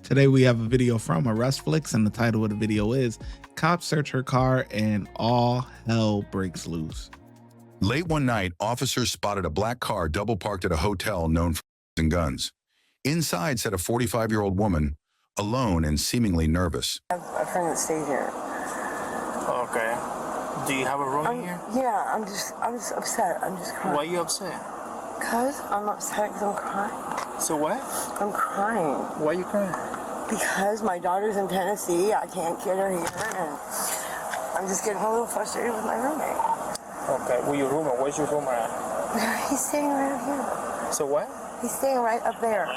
Today we have a video from ArrestFlix, and the title of the video is Cops Search Her Car and All Hell Breaks Loose. Late one night, officers spotted a black car double parked at a hotel known for and guns. Inside sat a 45-year-old woman, alone and seemingly nervous. I have a friend that stays here. Okay. Do you have a room in here? Yeah, I'm just upset. I'm just crying. Why are you upset? Because I'm upset because I'm crying. So what? I'm crying. Why are you crying? Because my daughter's in Tennessee. I can't get her here, and I'm just getting a little frustrated with my roommate. Okay. Well, your roommate. Where's your roommate at? He's staying right up here. So what? He's staying right up there.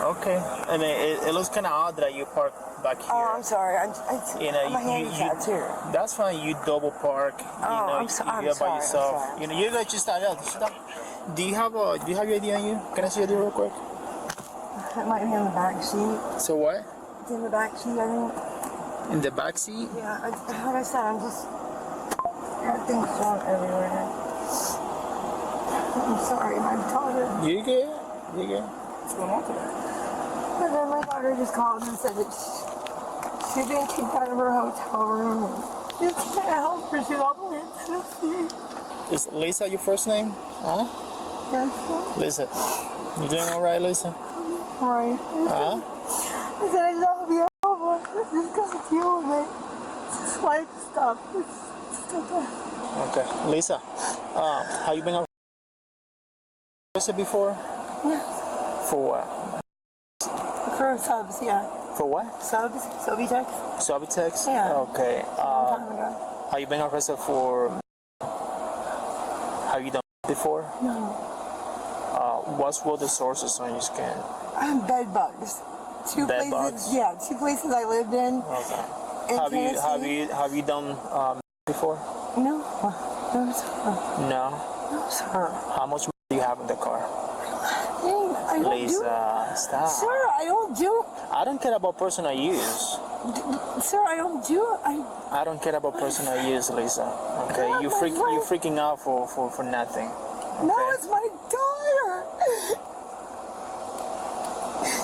Okay. And it looks kind of odd that you park back here. Oh, I'm sorry. I'm a handicapped too. That's fine. You double park. I'm sorry. By yourself. You know, you guys just start out. Do you have your ID on you? Can I see your ID real quick? It might be in the back seat. So what? It's in the back seat, I think. In the back seat? Yeah. Like I said, I'm just everything's thrown everywhere. I'm sorry, my daughter. You good? You good? What's going on today? And then my daughter just called and said that she's been kicked out of her hotel room. And just can't help her. She's all the way in Tennessee. Is Lisa your first name? Huh? Yes. Lisa. You doing all right, Lisa? Right. Huh? I said I gotta be over. I just gotta deal with it. Just like stuff. It's okay. Okay. Lisa, have you been arrested before? Yes. For what? For subs, yeah. For what? Subs? Sobitex? Subutex? Yeah. Okay. A long time ago. Have you been arrested for... Have you done before? No. What were the sources on your skin? Bed bugs. Two Bed places. bugs? Yeah, two places I lived in. Okay. In Have you done before? No. No, sir. No. No, sir. How much do you have in the car? I don't Lisa, stop. Sir, I don't do. I don't care about personal use. Sir, I don't do. I don't care about personal use, Lisa. Okay, you're freaking out for nothing. Okay? No, it's my daughter.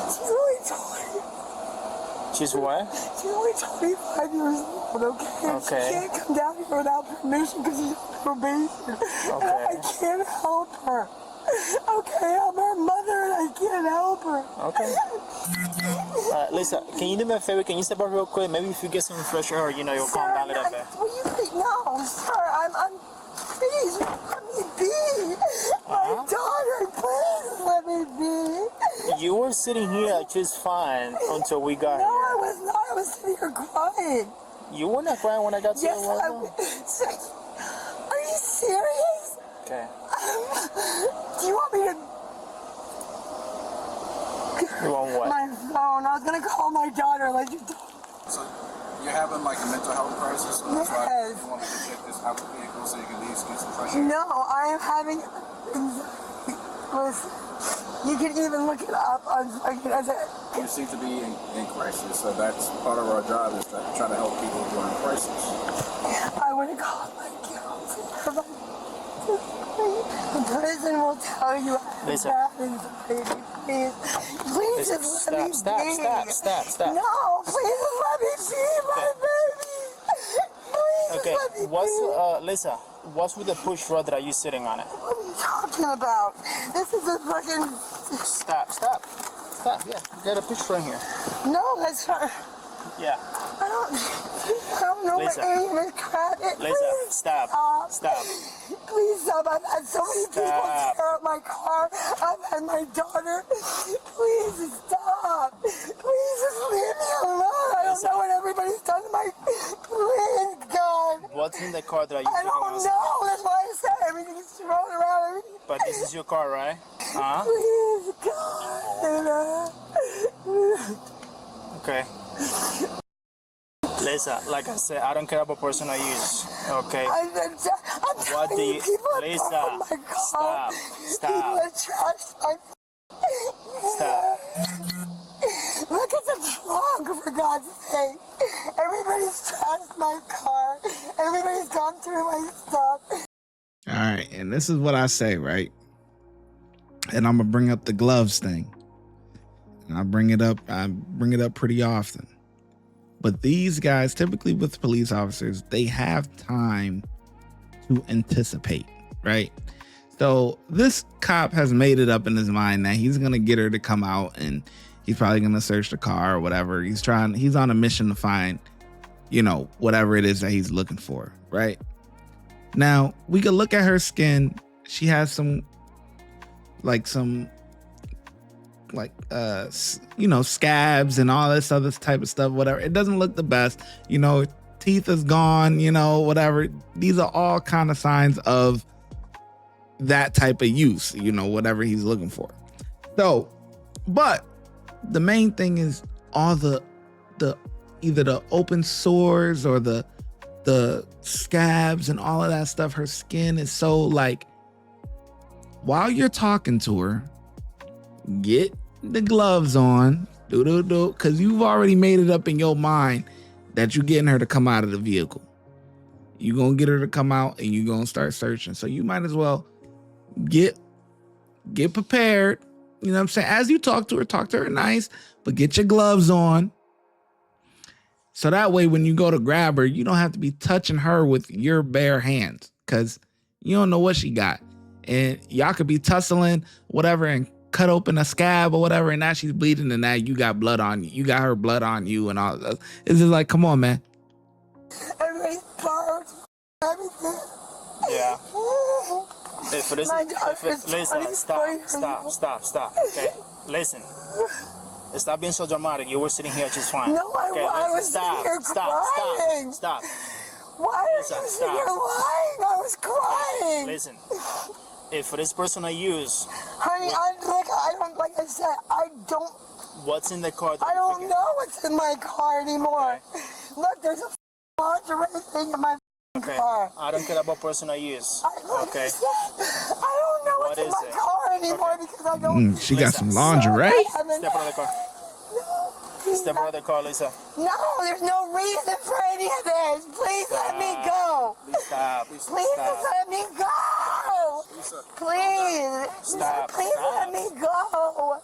She's only 20. She's what? She's only 25 years old, okay? Okay. She can't come down here without permission because she's on probation. Okay. And I can't help her. Okay, I'm her mother and I can't help her. Okay. Lisa, can you do me a favor? Can you step up real quick? Maybe if you get some fresh air, you know, you'll calm down a little bit. No, sir, please let me be. My daughter, please let me be. You were sitting here just fine until we got No, here. I was not. I was sitting here crying. You were not crying when I got to Yes, the window? Are you serious? Okay. Do you want me to... You want what? My phone. I was going to call my daughter like you told. So you're having like a mental health crisis, so that's why Yes. you want me to check this out the vehicle so you can at least get some fresh air? No, I am having... Listen, you can even look it up on... You seem to be in crisis, so that's part of our job is to try to help people during crisis. I want to call my girlfriend. The prison will tell you Lisa. baby. Please just let me be. Stop. No, please just let me be, my baby. Please Okay, just let me what's, be. Lisa, what's with the push rod that are you sitting on it? What are you talking about? This is a fucking... Stop. Yeah, get a picture in here. No, that's not... Yeah. I don't know Lisa. what aim is crap. Lisa, stop. Please stop. I've had so many people tear up my car. I've had my daughter. Please stop. Please just leave me alone. I don't know what everybody's done to my... Please, God. What's in the car that are you I don't know. That's why I said everything's thrown around. But this is your car, right? Huh? Please, God. Okay. Lisa, like I said, I don't care about personal use. Okay. I'm What do you... people Lisa, oh my God. stop. People are trashed my... Stop. Look at the trunk, for God's sake. Everybody's trashed my car. Everybody's gone through my stuff. All right, and this is what I say, right? And I'm gonna bring up the gloves thing. And I bring it up pretty often. But these guys, typically with police officers, they have time to anticipate, right? So this cop has made it up in his mind that he's gonna get her to come out and he's probably gonna search the car or whatever. He's on a mission to find, whatever it is that he's looking for, right? Now we could look at her skin. She has some scabs and all this other type of stuff, whatever. It doesn't look the best, teeth is gone, whatever. These are all kind of signs of that type of use, whatever he's looking for. So, but the main thing is all the either the open sores or the scabs and all of that stuff. Her skin is so while you're talking to her, get the gloves on, because you've already made it up in your mind that you're getting her to come out of the vehicle. You're gonna get her to come out and you're gonna start searching. So you might as well get prepared. You know what I'm saying? As you talk to her nice, but get your gloves on. So that way, when you go to grab her, you don't have to be touching her with your bare hands, because you don't know what she got. And y'all could be tussling, whatever, and cut open a scab or whatever, and now she's bleeding, and now you got blood on you. You got her blood on you and all that. It's just like, come on, man. Everybody's cars, everything. Yeah. Listen, stop. Okay, listen. Stop being so dramatic. You were sitting here just fine. No, I was sitting here crying. Stop. Why are you sitting here lying? I was crying. Listen. If this person I use, honey, like I said, I don't. What's in the car? I don't know what's in my car anymore. Okay. Look, there's a lingerie thing in my car. I don't care about person I use. I don't know what's in my car anymore because I don't. She got some lingerie. Step out of the car. Step out of the car, Lisa. No, there's no reason for any of this. Please let me go. Stop. Please let me go. Please. Stop. Please let me go.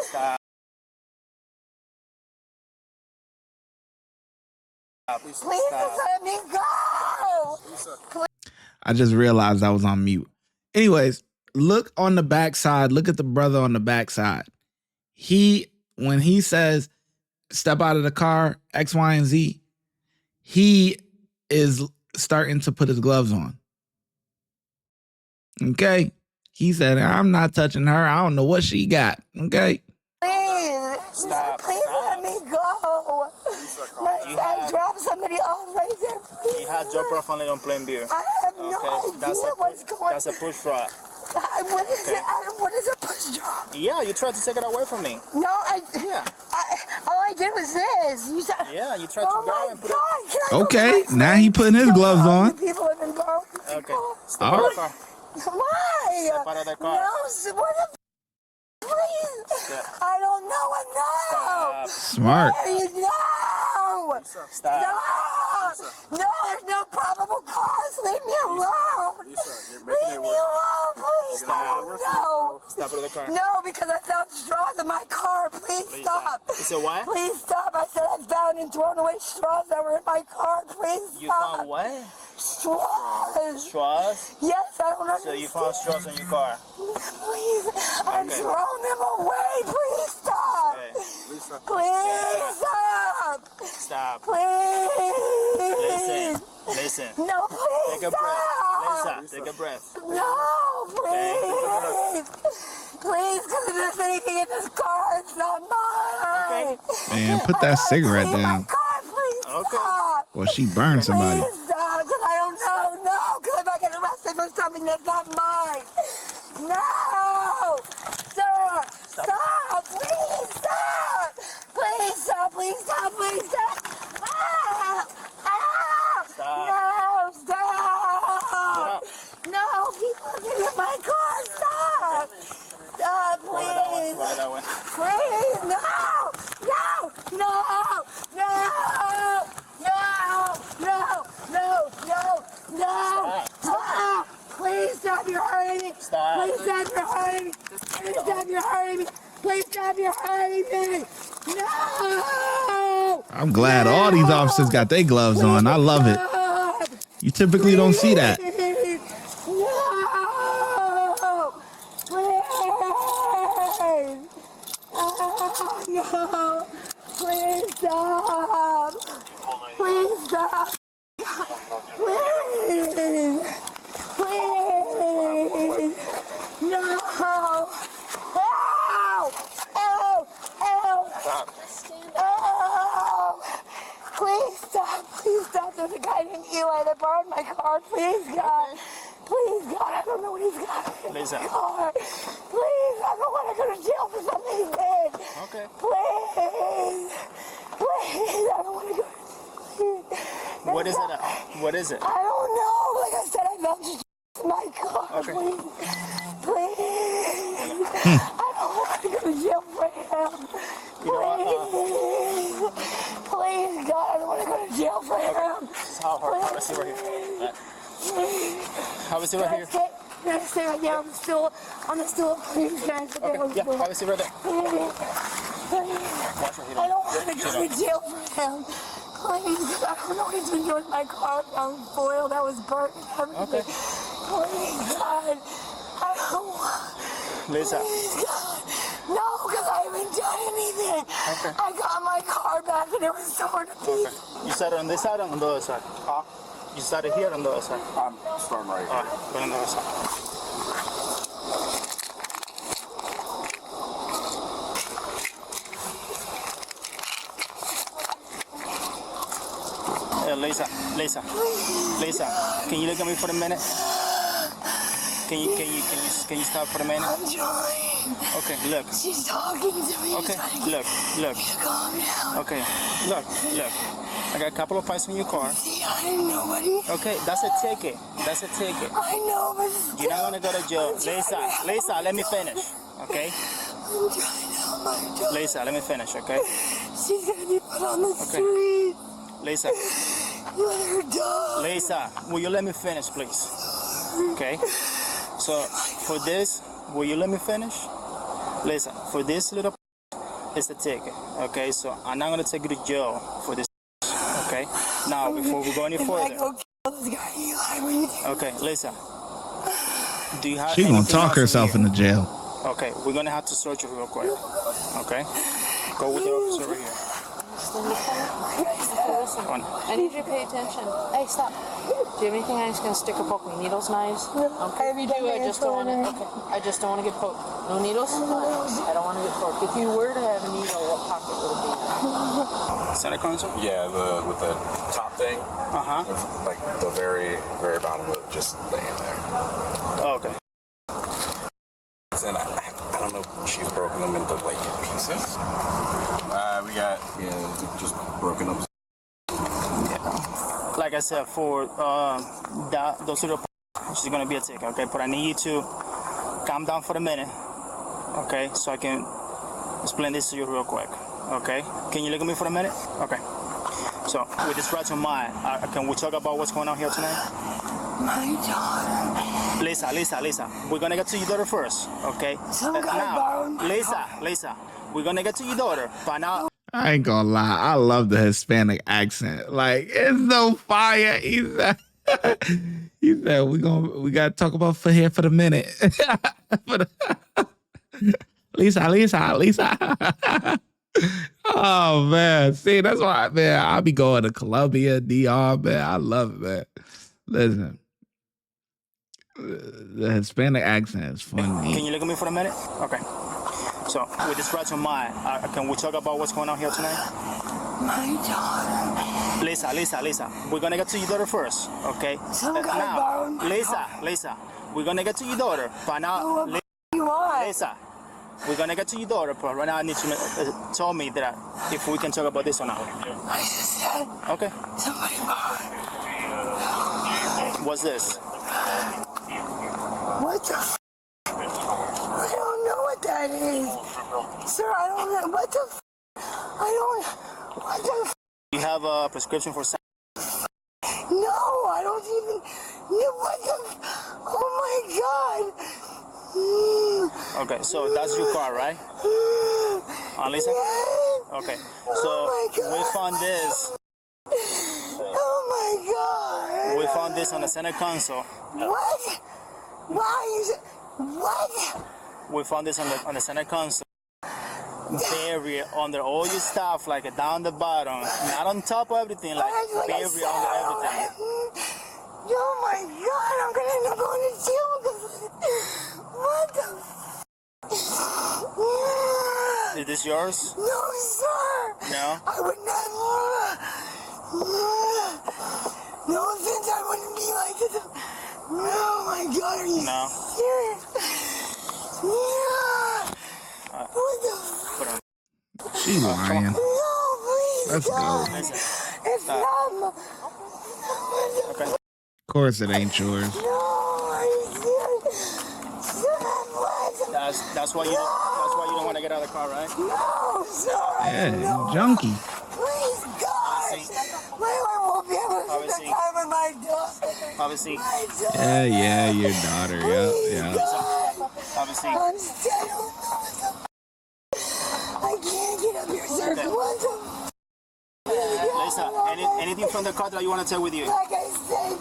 Stop. Please let me go. I just realized I was on mute. Anyways, look on the backside. Look at the brother on the backside. When he says, step out of the car, X, Y, and Z, he is starting to put his gloves on. Okay? He said, I'm not touching her. I don't know what she got. Okay? Please let me go. I dropped somebody off right there. Please. He had your profile on plain beer. I have no idea what's going on. That's a push drop. What is it? What is a push drop? Yeah, you tried to take it away from me. No, all I did was this. You said, you tried to go and put it. Okay, now he putting his gloves on. People have been going. Okay, step out of the car. Why? Step out of the car. No, what the please. I don't know enough. Smart. No. Stop. No, there's no probable cause. Leave me alone. Leave me alone, please. Stop. No. Stop out of the car. No, because I found straws in my car. Please stop. You said what? Please stop. I said I found and thrown away straws that were in my car. Please stop. You found what? Straws. Straws? Yes, I don't understand. So you found straws in your car? Please, I've thrown them away. Please stop. Okay. Please stop. Stop. Please. Listen. No, please Take a breath. Lisa, take a breath. No, please. Please, because if there's anything in this car, it's not mine. Okay. Man, put that cigarette down. Please stop. Well, she burned somebody. Please stop, because I don't know. No, because if I get arrested for something that's not mine. No. Stop. Please stop. Please stop. Please stop. Please stop. Stop. No, stop. No, people are in my car. Stop. Stop, please. Please, no. anything. No! I'm glad all these officers got their gloves on. I love it. You typically don't see that. No! Please! Oh, no! Please stop! Please stop! Please! Please! No! Ow! Ow! Ow! Ow! Please stop! Please stop! There's a guy named Eli that borrowed my car. Please, God! Please, God! I don't know what he's got in his car. Please! I don't want to go to jail for something he did. Okay. Please! Please! I don't want to go to jail. What is it? What is it? I don't know. Like I said, I found just my car. Okay. Please. Please. I don't want to go to jail for him. You know Please. Please, God, I don't want to go to jail for him. How hard? Have a seat right here. Have a seat right here. Can I stay right there on the stool? On the stool, please. Can I sit there on Okay. the Yeah. stool? Have a seat right there. Please. Watch your head. I don't want to go to jail for him. Please, I don't know what he's been doing with my car. Found foil that was burnt and everything. Okay. Please, God. I don't want. Lisa. Please, God. No, because I haven't done anything. Okay. I got my car back and it was torn to pieces. Okay. You started on this side or on the other side? You started here on the other side. I'm starting right here. Go on the other side. Lisa, can you look at me for a minute? Can you stop for a minute? I'm trying. Okay, look. She's talking to me. Okay, Trying to look. calm down. Okay, look. I got a couple of fights in your car. See, I didn't know what he... Okay, that's a ticket. I know, but You're not gonna go to jail. Lisa, let me finish. Okay? I'm trying to help my daughter. Lisa, let me finish, okay? She's gonna be put on the street. Lisa, Let her die. Lisa, will you let me finish, please? Okay? So, for this, will you let me finish? Lisa, for this little it's a ticket, okay? So, I'm not gonna take you to jail for this, okay? Now, before we go any If I further, go kill this guy, Eli, what do you think? okay, Lisa, do you have She gonna anything talk else in herself here? into jail. Okay, we're gonna have to search you real quick, okay? Go with the officer over here. Listen, Go on. I need you to pay attention. Hey, stop. Do you have anything I'm just gonna stick or poke me? Needles, knives? Okay. Have you done I just don't want to. that? Okay. I just don't want to get poked. No needles? I don't want to get poked. If you were to have a needle, what pocket would it be in? Center console? Yeah, with the top thing, Uh-huh. like the very, very bottom of it, just laying there. Okay. And I don't know if she's broken them into like pieces. We got just broken up. Like I said, for those little she's gonna be a ticket, okay? But I need you to calm down for a minute, okay? So I can explain this to you real quick, okay? Can you look at me for a minute? Okay. So with this right on mine, can we talk about what's going on here tonight? My daughter. Lisa, we're gonna get to your daughter first, okay? Some guy borrowed my Lisa, we're gonna get to your daughter, but now. I ain't gonna lie. I love the Hispanic accent. Like, it's so fire. He said, we gotta talk about for here for the minute. Lisa. Oh man. See, that's why, man, I'll be going to Colombia, DR, man. I love it, man. Listen. The Hispanic accent is funny. Can you look at me for a minute? Okay. So, with this right on mine, can we talk about what's going on here tonight? My daughter. Lisa, we're gonna get to your daughter first, okay? Some guy borrowed my Lisa, we're gonna get to your daughter, but now, What you want? Lisa, we're gonna get to your daughter, but right now I need you to tell me that if we can talk about this or not. I just said Okay. somebody borrowed. What's this? What the f? I don't know what that is. Sir, I don't know. What the f? What the f? You have a prescription for. No, I don't even. What the f? Oh my God. Okay, so that's your car, right? Lisa? Okay. So we found this. Oh my God. We found this on the center console. What? Why is it? What? We found this on the center console. Buried under all your stuff, like down the bottom, not on top of everything, like buried under everything. Oh my God, I'm gonna end up going to jail because what the Is this yours? No, sir. No? I would not. No offense, I wouldn't be like this. Oh my God, are you No. serious? What the She lying. No, please, Let's God. go. It's not my... Okay. Of course it ain't yours. No, are you serious? What? That's why you don't want to get out of the car, right? No, sir. Yeah, No. junkie. Please, God. My wife won't be able to spend Obviously. time with my daughter. Obviously. My daughter. Yeah, your daughter. Yeah. Obviously. I'm still... I can't get up here, sir. Okay. What the... Lisa, anything from the car that you want to take with you? Like I said,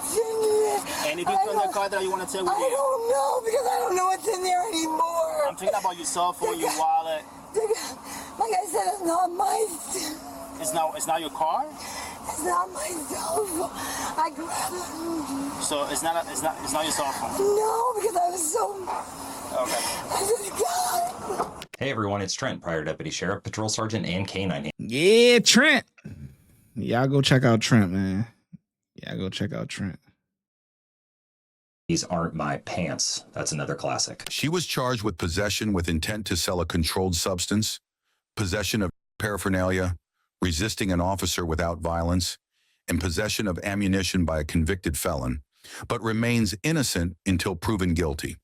Anything from the car that you want to take with I you? don't know because I don't know what's in there anymore. I'm thinking about your cell phone, your wallet. Like I said, it's not my... It's not your car? It's not my cell phone. I grabbed it. So it's not your cell phone. No, because I was so... Okay. I just got it. Hey everyone, it's Trent, Prior Deputy Sheriff, Patrol Sergeant, and K9. Yeah, Trent. Y'all go check out Trent, man. Y'all go check out Trent. These aren't my pants. That's another classic. She was charged with possession with intent to sell a controlled substance, possession of paraphernalia, resisting an officer without violence, and possession of ammunition by a convicted felon, but remains innocent until proven guilty.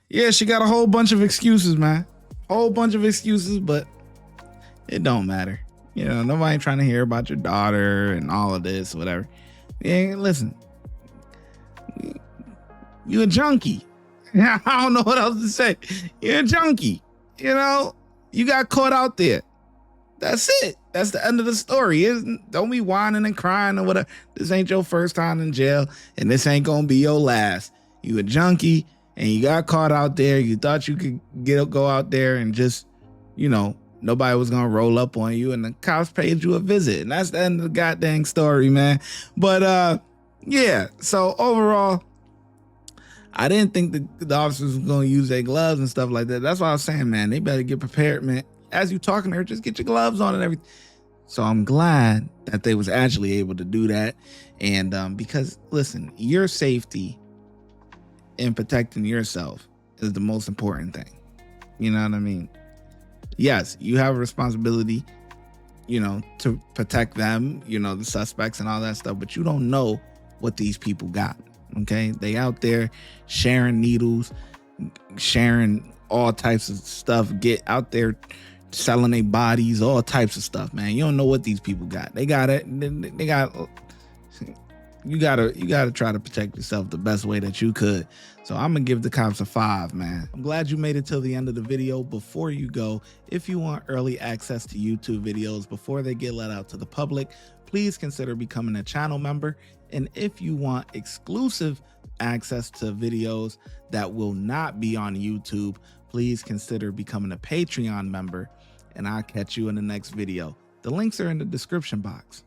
Yeah, she got a whole bunch of excuses, man. Whole bunch of excuses, but it don't matter. You know, nobody trying to hear about your daughter and all of this, whatever. Yeah, listen. You a junkie. I don't know what else to say. You're a junkie. You know, you got caught out there. That's it. That's the end of the story. Don't be whining and crying or whatever. This ain't your first time in jail, and this ain't gonna be your last. You a junkie, and you got caught out there. You thought you could go out there and just, you know, nobody was gonna roll up on you, and the cops paid you a visit, and that's the end of the goddamn story, man. But yeah. So overall, I didn't think the officers were gonna use their gloves and stuff like that. That's why I was saying, man, they better get prepared, man. As you talking to her, just get your gloves on and everything. So I'm glad that they was actually able to do that, and because listen, your safety and protecting yourself is the most important thing. You know what I mean? Yes, you have a responsibility, you know, to protect them, you know, the suspects and all that stuff, but you don't know what these people got. Okay, they out there sharing needles, sharing all types of stuff, get out there selling their bodies, all types of stuff, man. You don't know what these people got. They got it. They got. You gotta try to protect yourself the best way that you could. So I'm gonna give the cops a 5, man. I'm glad you made it till the end of the video. Before you go, if you want early access to YouTube videos before they get let out to the public, please consider becoming a channel member. And if you want exclusive access to videos that will not be on YouTube, please consider becoming a Patreon member, and I'll catch you in the next video. The links are in the description box.